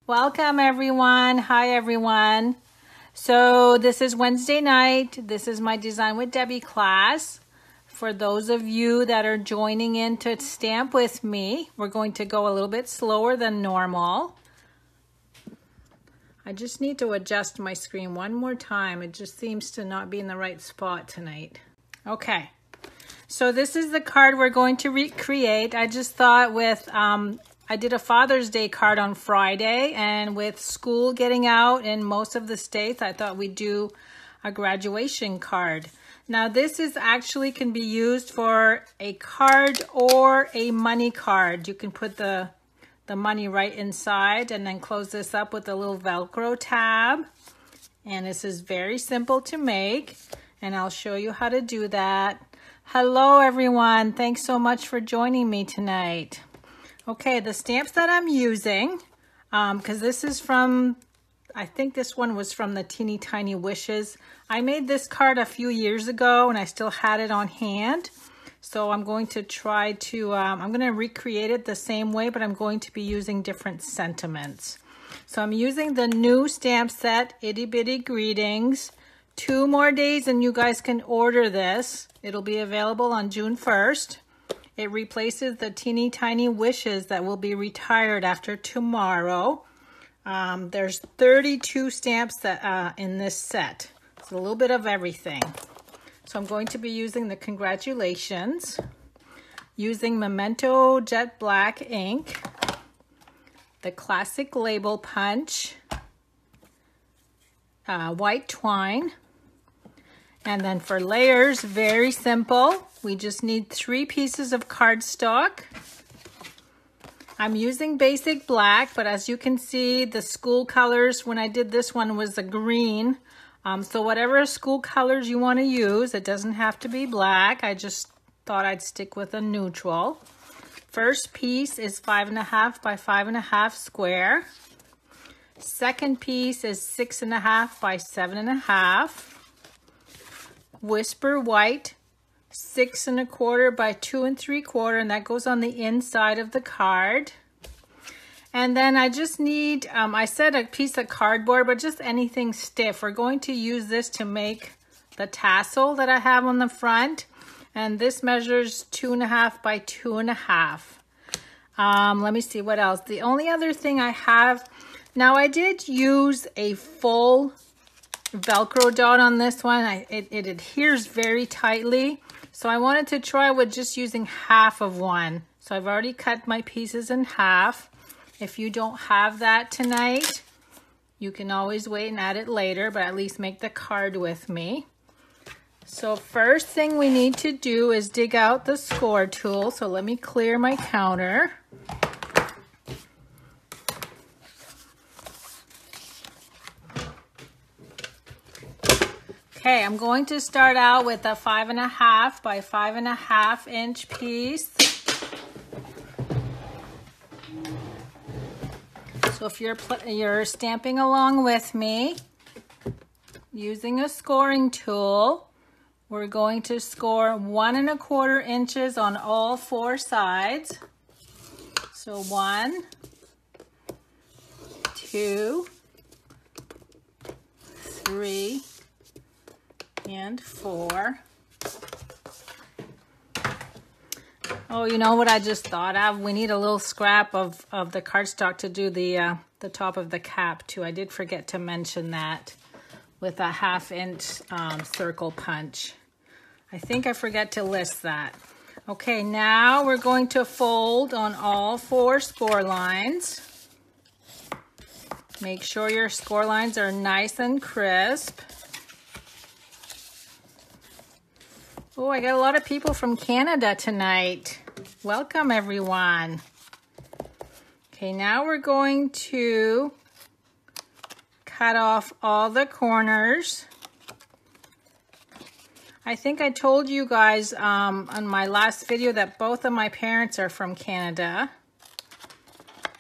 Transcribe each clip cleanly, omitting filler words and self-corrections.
Welcome everyone. Hi everyone. So this is Wednesday night. This is my Design with Debbie class. For those of you that are joining in to stamp with me, we're going to go a little bit slower than normal. I just need to adjust my screen one more time. It just seems to not be in the right spot tonight. Okay. So this is the card we're going to recreate. I just thought with I did a Father's Day card on Friday, and with school getting out in most of the states, I thought we'd do a graduation card. Now this is actually can be used for a card or a money card. You can put the money right inside and then close this up with a little Velcro tab. And this is very simple to make, and I'll show you how to do that. Hello everyone, thanks so much for joining me tonight. Okay, the stamps that I'm using, because this is from, I think this one was from the Teeny Tiny Wishes. I made this card a few years ago and I still had it on hand. So I'm going to try to, I'm going to recreate it the same way, but I'm going to be using different sentiments. So I'm using the new stamp set, Itty Bitty Greetings. 2 more days and you guys can order this. It'll be available on June 1st. It replaces the Teeny Tiny Wishes that will be retired after tomorrow. There's 32 stamps that, in this set. It's a little bit of everything. So I'm going to be using the Congratulations, using Memento Jet Black ink, the Classic Label Punch, white twine, and then for layers, very simple. We just need 3 pieces of cardstock. I'm using basic black, but as you can see, the school colors when I did this one was a green. So whatever school colors you want to use, it doesn't have to be black. I just thought I'd stick with a neutral. First piece is 5.5 by 5.5 square. Second piece is 6.5 by 7.5. Whisper White, 6 1/4 by 2 3/4, and that goes on the inside of the card. And then I just need, I said a piece of cardboard, but just anything stiff. We're going to use this to make the tassel that I have on the front. And this measures 2.5 by 2.5. Let me see what else. The only other thing I have, now I did use a full Velcro dot on this one. It adheres very tightly. So I wanted to try with just using half of one. So I've already cut my pieces in half. If you don't have that tonight, you can always wait and add it later, but at least make the card with me. So first thing we need to do is dig out the score tool. So let me clear my counter. Okay, I'm going to start out with a 5.5 by 5.5 inch piece. So if you're stamping along with me, using a scoring tool, we're going to score 1 1/4 inches on all 4 sides. So 1, 2, 3, and 4. Oh, you know what I just thought of? We need a little scrap of the cardstock to do the top of the cap too. I did forget to mention that with a 1/2 inch circle punch. I think I forgot to list that. Okay, now we're going to fold on all 4 score lines. Make sure your score lines are nice and crisp. Oh, I got a lot of people from Canada tonight. Welcome, everyone. Okay, now we're going to cut off all the corners. I think I told you guys on my last video that both of my parents are from Canada.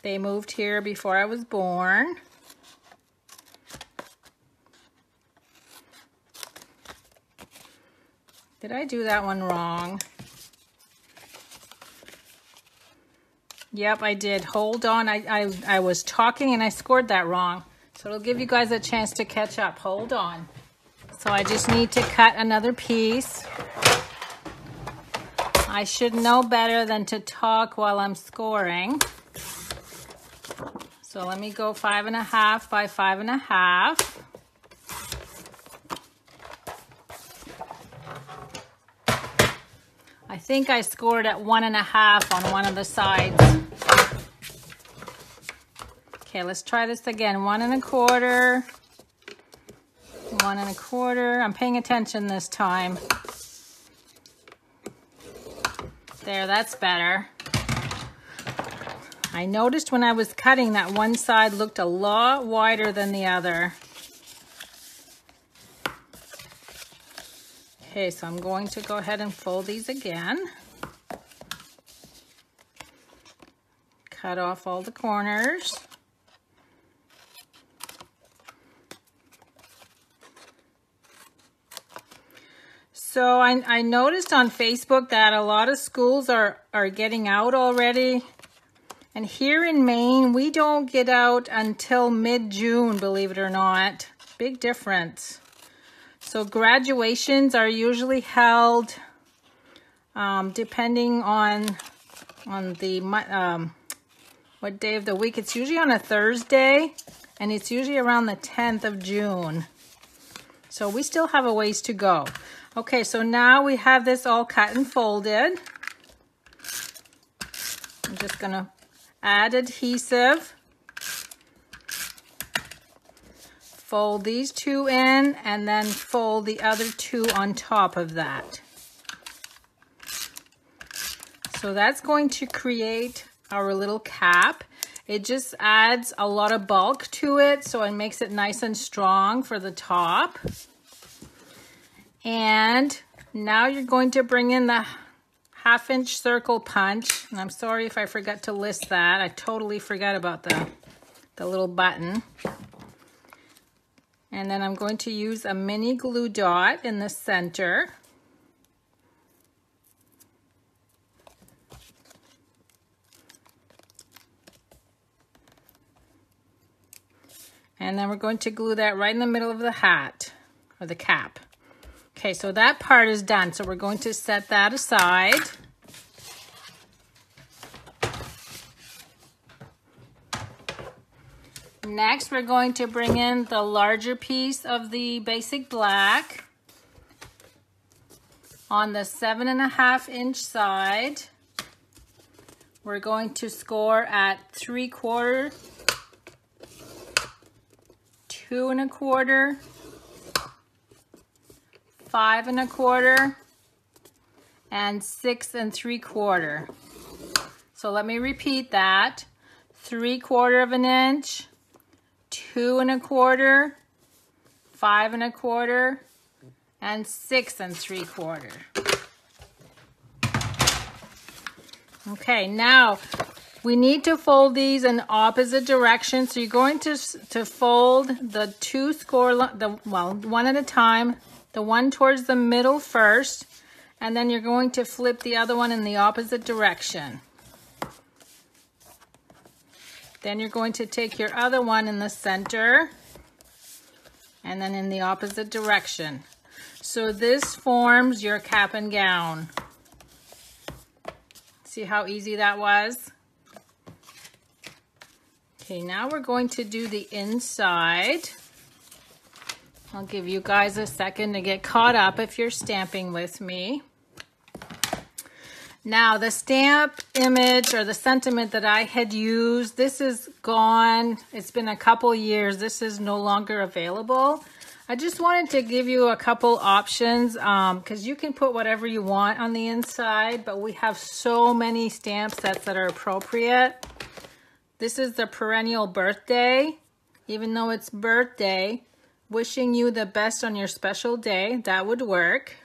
They moved here before I was born. Did I do that one wrong? Yep, I did. Hold on. I was talking and I scored that wrong. So it'll give you guys a chance to catch up. Hold on. So I just need to cut another piece. I should know better than to talk while I'm scoring. So let me go 5.5 by 5.5. I think I scored at 1.5 on one of the sides. Okay, let's try this again. 1.25. 1.25. I'm paying attention this time. There, that's better. I noticed when I was cutting that one side looked a lot wider than the other. Okay, so I'm going to go ahead and fold these again. Cut off all the corners. So I noticed on Facebook that a lot of schools are getting out already. And here in Maine, we don't get out until mid-June, believe it or not. Big difference. So graduations are usually held depending on the what day of the week. It's usually on a Thursday, and it's usually around the 10th of June. So we still have a ways to go. Okay, so now we have this all cut and folded. I'm just gonna add adhesive. Fold these two in and then fold the other two on top of that. So that's going to create our little cap. It just adds a lot of bulk to it, so it makes it nice and strong for the top. And now you're going to bring in the 1/2-inch circle punch. And I'm sorry if I forgot to list that. I totally forgot about the little button. And then I'm going to use a mini glue dot in the center. And then we're going to glue that right in the middle of the hat, or the cap. Okay, so that part is done. So we're going to set that aside. Next, we're going to bring in the larger piece of the basic black on the 7.5-inch side. We're going to score at 3/4, 2.25, 5.25, and 6.75. So let me repeat that. 3/4 of an inch, 2.25, 5.25, and 6.75. Okay, now we need to fold these in opposite directions. So you're going to fold the two one at a time. The one towards the middle first, and then you're going to flip the other one in the opposite direction. Then you're going to take your other one in the center, and then in the opposite direction. So this forms your cap and gown. See how easy that was? Okay, now we're going to do the inside. I'll give you guys a second to get caught up if you're stamping with me. Now, the stamp image or the sentiment that I had used, this is gone. It's been a couple years. This is no longer available. I just wanted to give you a couple options because you can put whatever you want on the inside, but we have so many stamp sets that are appropriate. This is the perennial birthday. Even though it's birthday, wishing you the best on your special day, that would work.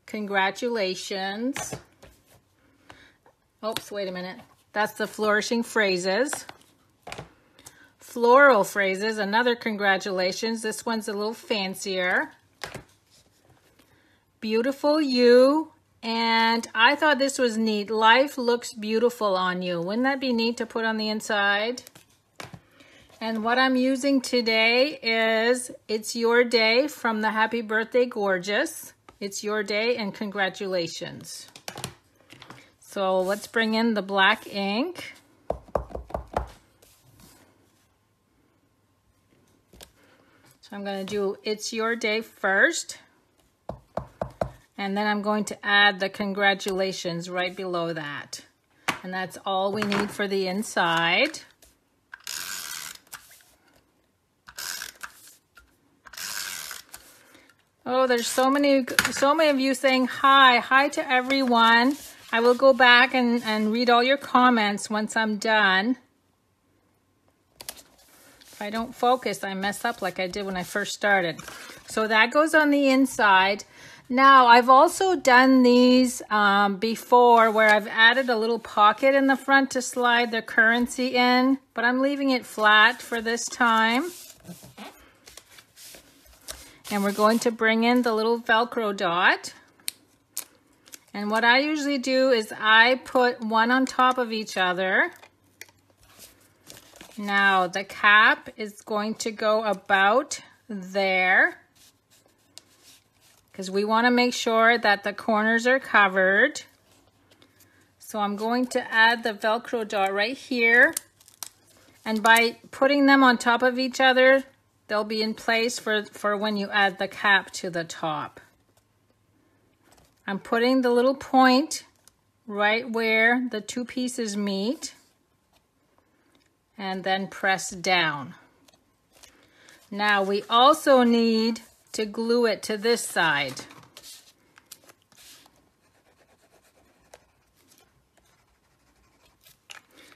Congratulations. Oops, wait a minute. That's the flourishing phrases. Floral phrases, another congratulations. This one's a little fancier. Beautiful you And I thought this was neat. Life looks beautiful on you. Wouldn't that be neat to put on the inside? And what I'm using today is It's Your Day from the Happy Birthday Gorgeous. It's your day and congratulations. So let's bring in the black ink. So I'm going to do It's Your Day first. And then I'm going to add the congratulations right below that. And that's all we need for the inside. Oh, there's so many of you saying hi. Hi to everyone. I will go back and read all your comments once I'm done. If I don't focus, I mess up like I did when I first started. So that goes on the inside. Now, I've also done these before where I've added a little pocket in the front to slide the currency in, but I'm leaving it flat for this time. And we're going to bring in the little Velcro dot. And what I usually do is I put one on top of each other. Now, the cap is going to go about there, because we want to make sure that the corners are covered. So I'm going to add the Velcro dot right here. And by putting them on top of each other, they'll be in place for when you add the cap to the top. I'm putting the little point right where the two pieces meet and then press down. Now we also need to glue it to this side.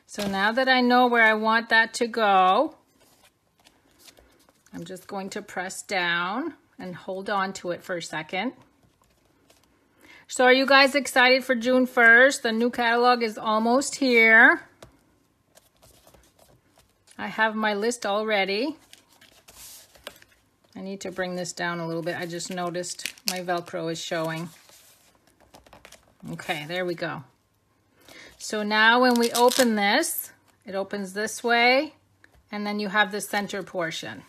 So now that I know where I want that to go, I'm just going to press down and hold on to it for a second. So are you guys excited for June 1st? The new catalog is almost here. I have my list already. I need to bring this down a little bit. I just noticed my Velcro is showing. Okay, there we go. So now when we open this, it opens this way, and then you have the center portion.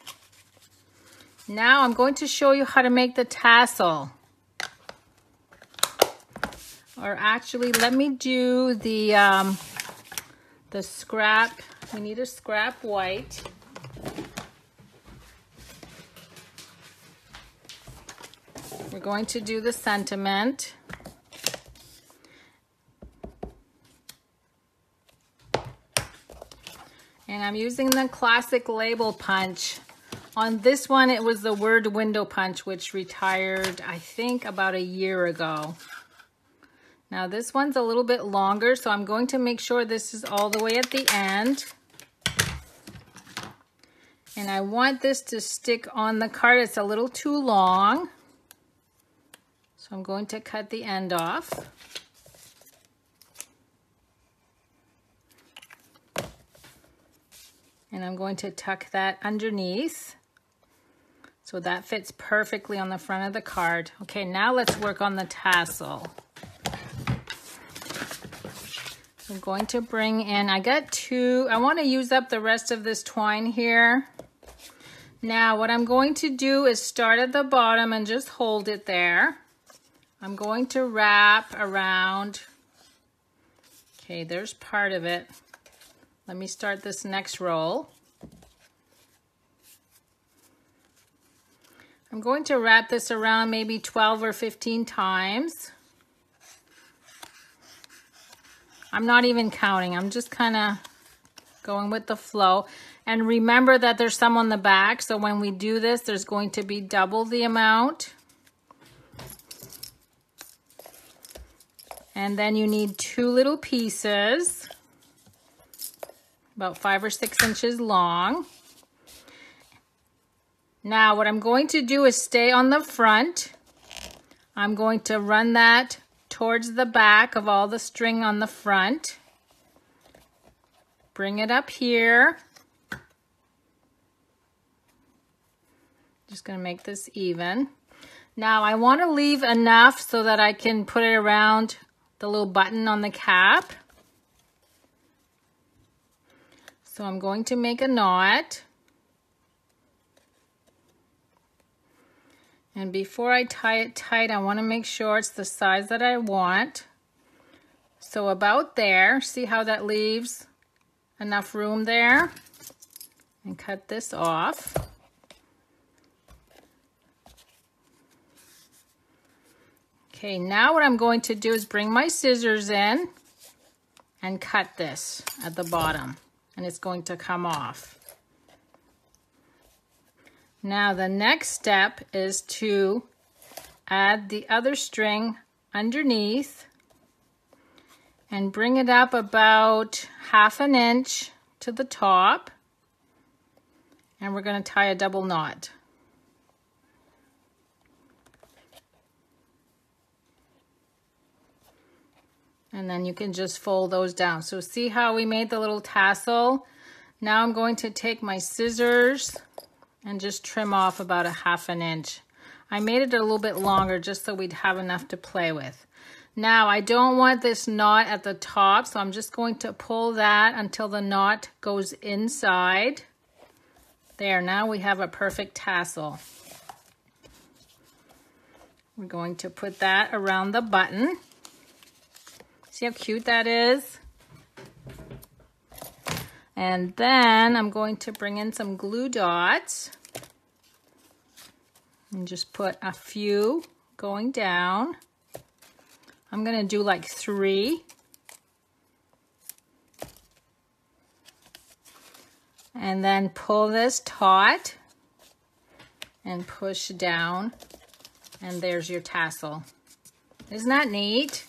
Now I'm going to show you how to make the tassel. Or actually, let me do the scrap. We need a scrap white. We're going to do the sentiment. And I'm using the classic label punch. On this one, it was the word window punch, which retired, I think, about a year ago. Now this one's a little bit longer, so I'm going to make sure this is all the way at the end. And I want this to stick on the card. It's a little too long. So I'm going to cut the end off. And I'm going to tuck that underneath. So that fits perfectly on the front of the card. Okay, now let's work on the tassel. I'm going to bring in, I got two, I want to use up the rest of this twine here. Now what I'm going to do is start at the bottom and just hold it there. I'm going to wrap around. Okay, there's part of it. Let me start this next roll. I'm going to wrap this around maybe 12 or 15 times. I'm not even counting. I'm just kind of going with the flow. And remember that there's some on the back, so when we do this, there's going to be double the amount. And then you need two little pieces, about 5 or 6 inches long. Now what I'm going to do is stay on the front. I'm going to run that towards the back of all the string on the front. Bring it up here. Just going to make this even. Now I want to leave enough so that I can put it around the little button on the cap. So I'm going to make a knot. And before I tie it tight, I want to make sure it's the size that I want. So about there, see how that leaves enough room there? And cut this off. Okay, now what I'm going to do is bring my scissors in and cut this at the bottom, and it's going to come off. Now the next step is to add the other string underneath and bring it up about 1/2 inch to the top, and we're going to tie a double knot. And then you can just fold those down. So see how we made the little tassel? Now I'm going to take my scissors and just trim off about 1/2 inch. I made it a little bit longer just so we'd have enough to play with. Now I don't want this knot at the top, so I'm just going to pull that until the knot goes inside. There, now we have a perfect tassel. We're going to put that around the button. See how cute that is? And then I'm going to bring in some glue dots and just put a few going down. I'm going to do like 3. And then pull this taut and push down, and there's your tassel. Isn't that neat?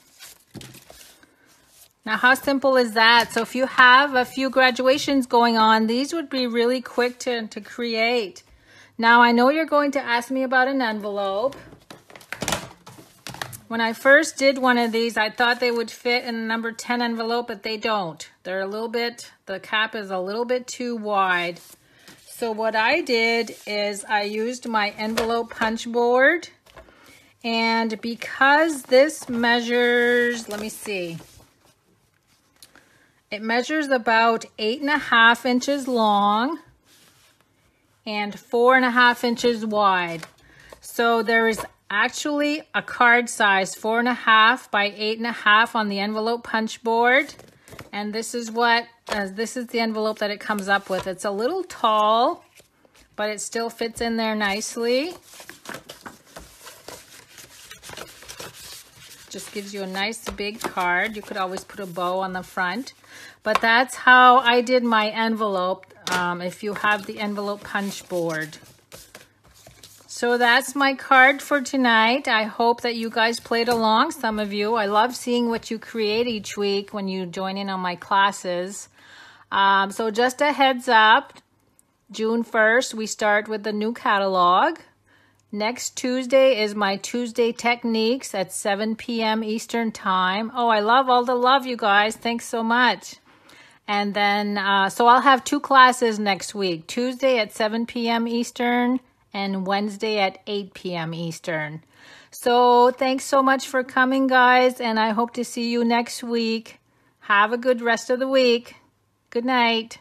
Now, how simple is that? So if you have a few graduations going on, these would be really quick to create. Now, I know you're going to ask me about an envelope. When I first did one of these, I thought they would fit in a number 10 envelope, but they don't. They're a little bit, the cap is a little bit too wide. So what I did is I used my envelope punch board. And because this measures, let me see. It measures about 8.5 inches long and 4.5 inches wide. So there is actually a card size 4.5 by 8.5 on the envelope punch board. And this is what, this is the envelope that it comes up with. It's a little tall, but it still fits in there nicely. Just gives you a nice big card. You could always put a bow on the front. But that's how I did my envelope, if you have the envelope punch board. So that's my card for tonight. I hope that you guys played along, some of you. I love seeing what you create each week when you join in on my classes. So just a heads up, June 1st, we start with the new catalog. Next Tuesday is my Tuesday Techniques at 7 p.m. Eastern Time. Oh, I love all the love, you guys. Thanks so much. And then, so I'll have 2 classes next week. Tuesday at 7 p.m. Eastern and Wednesday at 8 p.m. Eastern. So thanks so much for coming, guys. And I hope to see you next week. Have a good rest of the week. Good night.